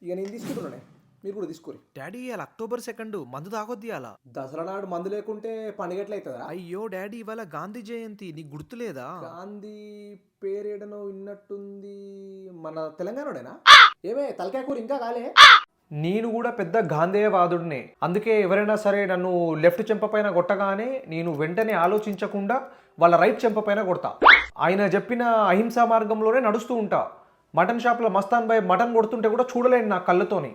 ఇక నేను తీసుకుంటున్నానే, మీరు కూడా తీసుకోరు. డాడీ ఇవాళ October 2 మందు తాగొద్దు ఇవాళ. దసరా నాడు మందు లేకుంటే పండుగ ఎట్లా అవుతుందా? అయ్యో డాడీ ఇవాళ గాంధీ జయంతి, నీకు గుర్తులేదా? గాంధీ పేరేడనో విన్నట్టుంది. మన తెలంగాణోడేనా? ఏమే తలకాయ కూర ఇంకా కాలే. నేను కూడా పెద్ద గాంధేయవాదుడినే. అందుకే ఎవరైనా సరే నన్ను లెఫ్ట్ చెంప పైన కొట్టగానే నేను వెంటనే ఆలోచించకుండా వాళ్ళ రైట్ చెంప పైన కొడతా. ఆయన చెప్పిన అహింసా మార్గంలోనే నడుస్తూ ఉంటా. మటన్ షాప్లో మస్తాన్ బాయ్ మటన్ కొడుతుంటే కూడా చూడలేను నా కళ్ళతోని.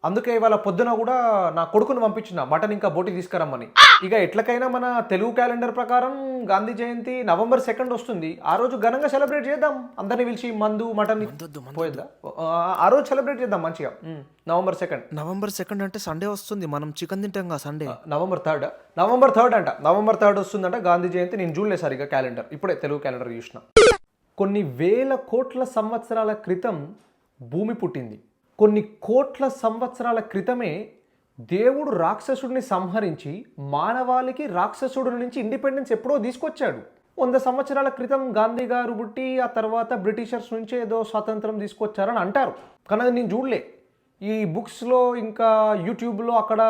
అందుకే ఇవాళ పొద్దున కూడా నా కొడుకును పంపించిన మటన్ ఇంకా బోటి తీసుకురమ్మని. ఇక ఎట్లకైనా మన తెలుగు క్యాలెండర్ ప్రకారం గాంధీ జయంతి November 2 వస్తుంది. ఆ రోజు ఘనంగా సెలబ్రేట్ చేద్దాం. అందరిని పిలిచి మందు మటన్ పోయేద్దా, ఆ రోజు సెలబ్రేట్ చేద్దాం మంచిగా. November 2. November 2 అంటే సండే వస్తుంది, మనం చికెన్ తింటాం సండే. November 3 అంట. November 3 వస్తుందంట గాంధీ జయంతి. నేను చూడలేదు సరిగా క్యాలెండర్, ఇప్పుడే తెలుగు క్యాలెండర్ చూసిన. కొన్ని వేల కోట్ల సంవత్సరాల క్రితం భూమి పుట్టింది. కొన్ని కోట్ల సంవత్సరాల క్రితమే దేవుడు రాక్షసుడిని సంహరించి మానవాళికి రాక్షసుడి నుంచి ఇండిపెండెన్స్ ఎప్పుడో తీసుకొచ్చాడు. 100 సంవత్సరాల క్రితం గాంధీ గారు పుట్టి ఆ తర్వాత బ్రిటిషర్స్ నుంచి ఏదో స్వాతంత్రం తీసుకొచ్చారని అంటారు. కానీ అది నేను చూడలే. ఈ బుక్స్లో ఇంకా యూట్యూబ్లో అక్కడ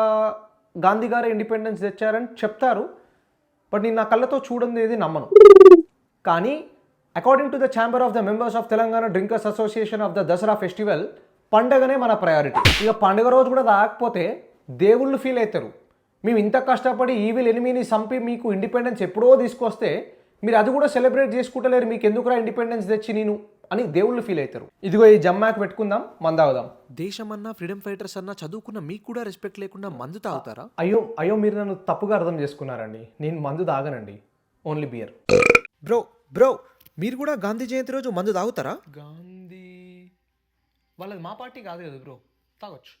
గాంధీ గారు ఇండిపెండెన్స్ తెచ్చారని చెప్తారు. బట్ నేను నా కళ్ళతో చూడండి ఏది నమ్మను. కానీ according to the chamber of the members of Telangana drinkers association of the Dussehra festival, పండగనే మన ప్రయారిటీ. ఇక పండుగ రోజు కూడా రాకపోతే దేవుళ్ళు ఫీల్ అవుతారు. మేము ఇంత కష్టపడి ఈవిల్ ఎనిమిని చంపి మీకు ఇండిపెండెన్స్ ఎప్పుడో తీసుకొస్తే మీరు అది కూడా సెలబ్రేట్ చేసుకుంటలేరు, మీకు ఎందుకురా ఇండిపెండెన్స్ తెచ్చి నేను అని దేవుళ్ళు ఫీల్ అవుతారు. ఇదిగో ఈ జమ్మాకి పెట్టుకుందాం, మందావుదాం. దేశమన్నా ఫ్రీడమ్ ఫైటర్స్ అన్నా చదువుకున్న మీకు కూడా రెస్పెక్ట్ లేకుండా మందు తాగుతారా? అయ్యో మీరు నన్ను తప్పుగా అర్థం చేసుకున్నారండి. నేను మందు తాగనండి, ఓన్లీ బియర్. బ్రో మీరు కూడా గాంధీ జయంతి రోజు మందు తాగుతారా? గాంధీ వాళ్ళది మా పార్టీ కాదు కదా బ్రో, తాగొచ్చు.